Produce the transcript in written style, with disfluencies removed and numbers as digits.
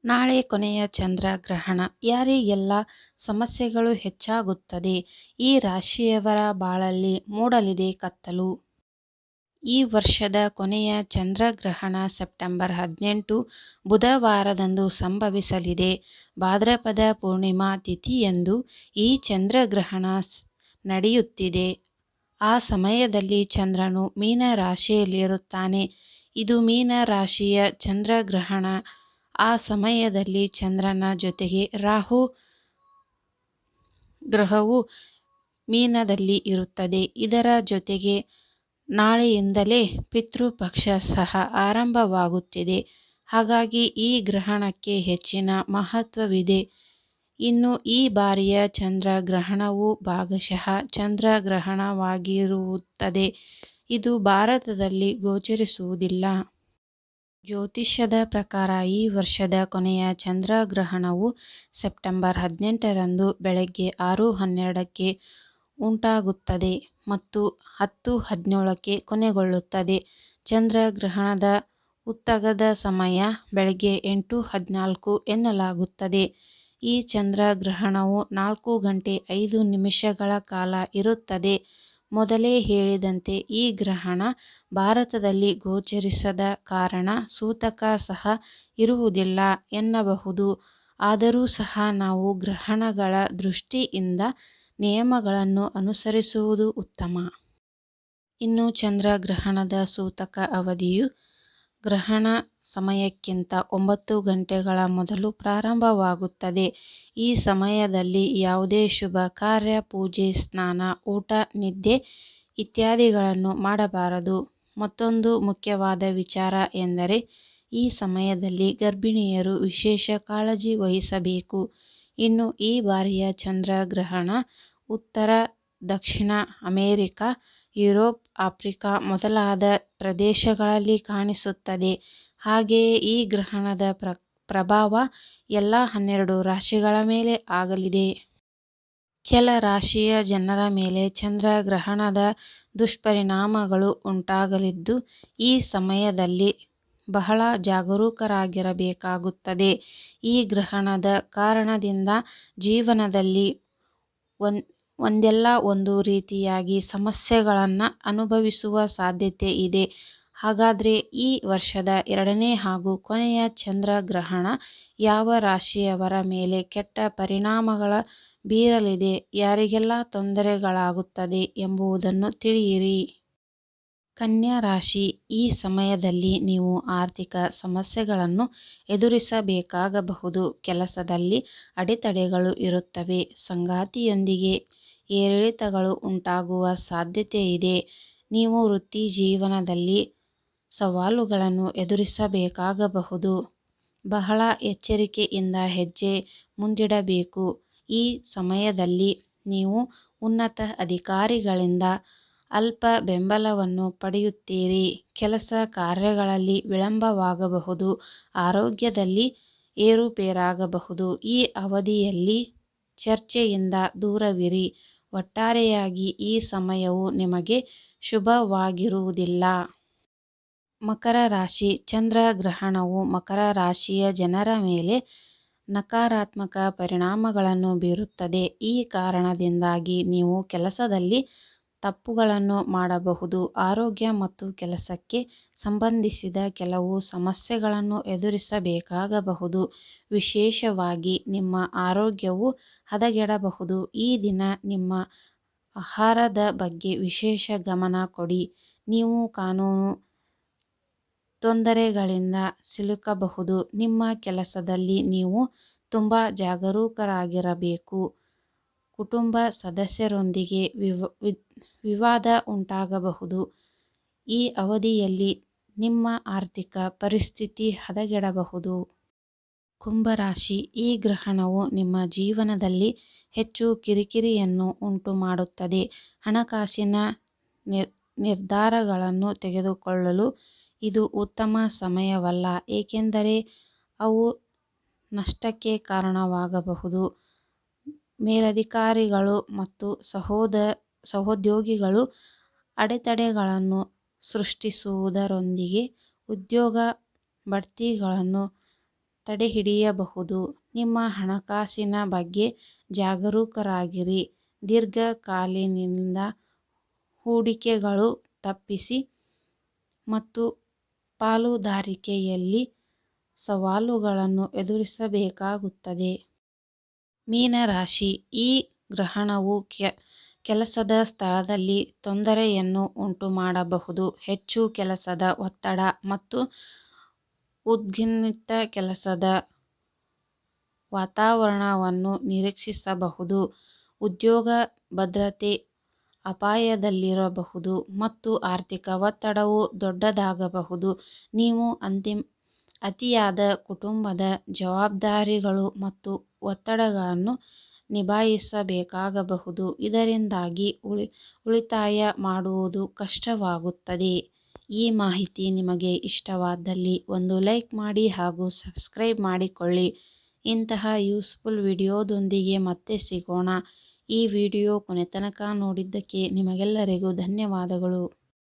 ನಾಳೆ ಕೊನೆಯ ಚಂದ್ರಗ್ರಹಣ. ಯಾರಿಗೆಲ್ಲ ಸಮಸ್ಯೆಗಳು ಹೆಚ್ಚಾಗುತ್ತದೆ? ಈ ರಾಶಿಯವರ ಬಾಳಲ್ಲಿ ಮೂಡಲಿದೆ ಕತ್ತಲು. ಈ ವರ್ಷದ ಕೊನೆಯ ಚಂದ್ರಗ್ರಹಣ ಸೆಪ್ಟೆಂಬರ್ 18 ಬುಧವಾರದಂದು ಸಂಭವಿಸಲಿದೆ. ಭಾದ್ರಪದ ಪೂರ್ಣಿಮಾ ತಿಥಿಯಂದು ಈ ಚಂದ್ರಗ್ರಹಣ ನಡೆಯುತ್ತಿದೆ. ಆ ಸಮಯದಲ್ಲಿ ಚಂದ್ರನು ಮೀನ ರಾಶಿಯಲ್ಲಿರುತ್ತಾನೆ. ಇದು ಮೀನ ರಾಶಿಯ ಚಂದ್ರಗ್ರಹಣ. ಆ ಸಮಯದಲ್ಲಿ ಚಂದ್ರನ ಜೊತೆಗೆ ರಾಹು ಗ್ರಹವು ಮೀನದಲ್ಲಿ ಇರುತ್ತದೆ. ಇದರ ಜೊತೆಗೆ ನಾಳೆಯಿಂದಲೇ ಪಿತೃಪಕ್ಷ ಸಹ ಆರಂಭವಾಗುತ್ತಿದೆ. ಹಾಗಾಗಿ ಈ ಗ್ರಹಣಕ್ಕೆ ಹೆಚ್ಚಿನ ಮಹತ್ವವಿದೆ. ಇನ್ನು ಈ ಬಾರಿಯ ಚಂದ್ರಗ್ರಹಣವು ಭಾಗಶಃ ಚಂದ್ರಗ್ರಹಣವಾಗಿರುತ್ತದೆ. ಇದು ಭಾರತದಲ್ಲಿ ಗೋಚರಿಸುವುದಿಲ್ಲ. ಜ್ಯೋತಿಷ್ಯದ ಪ್ರಕಾರ ಈ ವರ್ಷದ ಕೊನೆಯ ಚಂದ್ರಗ್ರಹಣವು ಸೆಪ್ಟೆಂಬರ್ 18ರಂದು ಬೆಳಗ್ಗೆ 6:12ಕ್ಕೆ ಉಂಟಾಗುತ್ತದೆ ಮತ್ತು 10:17ಕ್ಕೆ ಕೊನೆಗೊಳ್ಳುತ್ತದೆ. ಚಂದ್ರಗ್ರಹಣದ ಉತ್ತಗದ ಸಮಯ ಬೆಳಗ್ಗೆ 8:14 ಎನ್ನಲಾಗುತ್ತದೆ. ಈ ಚಂದ್ರಗ್ರಹಣವು 4 ಗಂಟೆ 5 ನಿಮಿಷಗಳ ಕಾಲ ಇರುತ್ತದೆ. ಮೊದಲೇ ಹೇಳಿದಂತೆ ಈ ಗ್ರಹಣ ಭಾರತದಲ್ಲಿ ಗೋಚರಿಸದ ಕಾರಣ ಸೂತಕ ಸಹ ಇರುವುದಿಲ್ಲ ಎನ್ನಬಹುದು. ಆದರೂ ಸಹ ನಾವು ಗ್ರಹಣಗಳ ದೃಷ್ಟಿಯಿಂದ ನಿಯಮಗಳನ್ನು ಅನುಸರಿಸುವುದು ಉತ್ತಮ. ಇನ್ನು ಚಂದ್ರಗ್ರಹಣದ ಸೂತಕ ಅವಧಿಯು ಗ್ರಹಣ ಸಮಯಕ್ಕಿಂತ 9 ಗಂಟೆಗಳ ಮೊದಲು ಪ್ರಾರಂಭವಾಗುತ್ತದೆ. ಈ ಸಮಯದಲ್ಲಿ ಯಾವುದೇ ಶುಭ ಕಾರ್ಯ, ಪೂಜೆ, ಸ್ನಾನ, ಊಟ, ನಿದ್ದೆ ಇತ್ಯಾದಿಗಳನ್ನು ಮಾಡಬಾರದು. ಮತ್ತೊಂದು ಮುಖ್ಯವಾದ ವಿಚಾರ ಎಂದರೆ ಈ ಸಮಯದಲ್ಲಿ ಗರ್ಭಿಣಿಯರು ವಿಶೇಷ ಕಾಳಜಿ ವಹಿಸಬೇಕು. ಇನ್ನು ಈ ಬಾರಿಯ ಚಂದ್ರಗ್ರಹಣ ಉತ್ತರ, ದಕ್ಷಿಣ ಅಮೆರಿಕ, ಯುರೋಪ್, ಆಫ್ರಿಕಾ ಮೊದಲಾದ ಪ್ರದೇಶಗಳಲ್ಲಿ ಕಾಣಿಸುತ್ತದೆ. ಹಾಗೆಯೇ ಈ ಗ್ರಹಣದ ಪ್ರಭಾವ ಎಲ್ಲ 12 ರಾಶಿಗಳ ಮೇಲೆ ಆಗಲಿದೆ. ಕೆಲ ರಾಶಿಯ ಜನರ ಮೇಲೆ ಚಂದ್ರಗ್ರಹಣದ ದುಷ್ಪರಿಣಾಮಗಳು ಉಂಟಾಗಲಿದ್ದು, ಈ ಸಮಯದಲ್ಲಿ ಬಹಳ ಜಾಗರೂಕರಾಗಿರಬೇಕಾಗುತ್ತದೆ. ಈ ಗ್ರಹಣದ ಕಾರಣದಿಂದ ಜೀವನದಲ್ಲಿ ಒಂದಲ್ಲ ಒಂದು ರೀತಿಯಾಗಿ ಸಮಸ್ಯೆಗಳನ್ನು ಅನುಭವಿಸುವ ಸಾಧ್ಯತೆ ಇದೆ. ಹಾಗಾದರೆ ಈ ವರ್ಷದ 2ನೇ ಹಾಗೂ ಕೊನೆಯ ಚಂದ್ರಗ್ರಹಣ ಯಾವ ರಾಶಿಯವರ ಮೇಲೆ ಕೆಟ್ಟ ಪರಿಣಾಮಗಳ ಬೀರಲಿದೆ, ಯಾರಿಗೆಲ್ಲ ತೊಂದರೆಗಳಾಗುತ್ತದೆ ಎಂಬುದನ್ನು ತಿಳಿಯಿರಿ. ಕನ್ಯಾ ರಾಶಿ. ಈ ಸಮಯದಲ್ಲಿ ನೀವು ಆರ್ಥಿಕ ಸಮಸ್ಯೆಗಳನ್ನು ಎದುರಿಸಬೇಕಾಗಬಹುದು. ಕೆಲಸದಲ್ಲಿ ಅಡೆತಡೆಗಳು ಇರುತ್ತವೆ. ಸಂಗಾತಿಯೊಂದಿಗೆ ಏರಿಳಿತಗಳು ಉಂಟಾಗುವ ಸಾಧ್ಯತೆಯಿದೆ. ನೀವು ವೃತ್ತಿ ಜೀವನದಲ್ಲಿ ಸವಾಲುಗಳನ್ನು ಎದುರಿಸಬೇಕಾಗಬಹುದು. ಬಹಳ ಎಚ್ಚರಿಕೆಯಿಂದ ಹೆಜ್ಜೆ ಮುಂದಿಡಬೇಕು. ಈ ಸಮಯದಲ್ಲಿ ನೀವು ಉನ್ನತ ಅಧಿಕಾರಿಗಳಿಂದ ಅಲ್ಪ ಬೆಂಬಲವನ್ನು ಪಡೆಯುತ್ತೀರಿ. ಕೆಲಸ ಕಾರ್ಯಗಳಲ್ಲಿ ವಿಳಂಬವಾಗಬಹುದು. ಆರೋಗ್ಯದಲ್ಲಿ ಏರುಪೇರಾಗಬಹುದು. ಈ ಅವಧಿಯಲ್ಲಿ ಚರ್ಚೆಯಿಂದ ದೂರವಿರಿ. ಒಟ್ಟಾರೆಯಾಗಿ ಈ ಸಮಯವು ನಿಮಗೆ ಶುಭವಾಗಿರುವುದಿಲ್ಲ. ಮಕರ ರಾಶಿ. ಚಂದ್ರಗ್ರಹಣವು ಮಕರ ರಾಶಿಯ ಜನರ ಮೇಲೆ ನಕಾರಾತ್ಮಕ ಪರಿಣಾಮಗಳನ್ನು ಬೀರುತ್ತದೆ. ಈ ಕಾರಣದಿಂದಾಗಿ ನೀವು ಕೆಲಸದಲ್ಲಿ ತಪ್ಪುಗಳನ್ನು ಮಾಡಬಹುದು. ಆರೋಗ್ಯ ಮತ್ತು ಕೆಲಸಕ್ಕೆ ಸಂಬಂಧಿಸಿದ ಕೆಲವು ಸಮಸ್ಯೆಗಳನ್ನು ಎದುರಿಸಬೇಕಾಗಬಹುದು. ವಿಶೇಷವಾಗಿ ನಿಮ್ಮ ಆರೋಗ್ಯವು ಹದಗೆಡಬಹುದು. ಈ ದಿನ ನಿಮ್ಮ ಆಹಾರದ ಬಗ್ಗೆ ವಿಶೇಷ ಗಮನ ಕೊಡಿ. ನೀವು ಕಾನೂನು ತೊಂದರೆಗಳಿಂದ ಸಿಲುಕಬಹುದು. ನಿಮ್ಮ ಕೆಲಸದಲ್ಲಿ ನೀವು ತುಂಬ ಜಾಗರೂಕರಾಗಿರಬೇಕು. ಕುಟುಂಬ ಸದಸ್ಯರೊಂದಿಗೆ ವಿವಾದ ಉಂಟಾಗಬಹುದು. ಈ ಅವಧಿಯಲ್ಲಿ ನಿಮ್ಮ ಆರ್ಥಿಕ ಪರಿಸ್ಥಿತಿ ಹದಗೆಡಬಹುದು. ಕುಂಭರಾಶಿ. ಈ ಗ್ರಹಣವು ನಿಮ್ಮ ಜೀವನದಲ್ಲಿ ಹೆಚ್ಚು ಕಿರಿಕಿರಿಯನ್ನು ಉಂಟುಮಾಡುತ್ತದೆ. ಹಣಕಾಸಿನ ನಿರ್ಧಾರಗಳನ್ನು ತೆಗೆದುಕೊಳ್ಳಲು ಇದು ಉತ್ತಮ ಸಮಯವಲ್ಲ, ಏಕೆಂದರೆ ಅವು ನಷ್ಟಕ್ಕೆ ಕಾರಣವಾಗಬಹುದು. ಮೇಲಧಿಕಾರಿಗಳು ಮತ್ತು ಸಹೋದ್ಯೋಗಿಗಳು ಅಡೆತಡೆಗಳನ್ನು ಸೃಷ್ಟಿಸುವುದರೊಂದಿಗೆ ಉದ್ಯೋಗ ಬಡ್ತಿಗಳನ್ನು ತಡೆಹಿಡಿಯಬಹುದು. ನಿಮ್ಮ ಹಣಕಾಸಿನ ಬಗ್ಗೆ ಜಾಗರೂಕರಾಗಿರಿ. ದೀರ್ಘಕಾಲೀನ ಹೂಡಿಕೆಗಳು ತಪ್ಪಿಸಿ ಮತ್ತು ಪಾಲುದಾರಿಕೆಯಲ್ಲಿ ಸವಾಲುಗಳನ್ನು ಎದುರಿಸಬೇಕಾಗುತ್ತದೆ. ಮೀನರಾಶಿ, ಈ ಗ್ರಹಣವು ಕೆಲಸದ ಸ್ಥಳದಲ್ಲಿ ತೊಂದರೆಯನ್ನು ಉಂಟುಮಾಡಬಹುದು. ಹೆಚ್ಚು ಕೆಲಸದ ಒತ್ತಡ ಮತ್ತು ಉದ್ವಿಗ್ನ ಕೆಲಸದ ವಾತಾವರಣವನ್ನು ನಿರೀಕ್ಷಿಸಬಹುದು. ಉದ್ಯೋಗ ಭದ್ರತೆ ಅಪಾಯದಲ್ಲಿರಬಹುದು ಮತ್ತು ಆರ್ಥಿಕ ಒತ್ತಡವು ದೊಡ್ಡದಾಗಬಹುದು. ನೀವು ಅತಿಯಾದ ಕುಟುಂಬದ ಜವಾಬ್ದಾರಿಗಳು ಮತ್ತು ಒತ್ತಡಗಳನ್ನು ನಿಭಾಯಿಸಬೇಕಾಗಬಹುದು, ಇದರಿಂದಾಗಿ ಉಳಿತಾಯ ಮಾಡುವುದು ಕಷ್ಟವಾಗುತ್ತದೆ. ಈ ಮಾಹಿತಿ ನಿಮಗೆ ಇಷ್ಟವಾದಲ್ಲಿ ಒಂದು ಲೈಕ್ ಮಾಡಿ ಹಾಗೂ ಸಬ್ಸ್ಕ್ರೈಬ್ ಮಾಡಿಕೊಳ್ಳಿ. ಇಂತಹ ಯೂಸ್ಫುಲ್ ವಿಡಿಯೋದೊಂದಿಗೆ ಮತ್ತೆ ಸಿಗೋಣ. ಈ ವಿಡಿಯೋ ಕೊನೆತನಕ ನೋಡಿದ್ದಕ್ಕೆ ನಿಮಗೆಲ್ಲರಿಗೂ ಧನ್ಯವಾದಗಳು.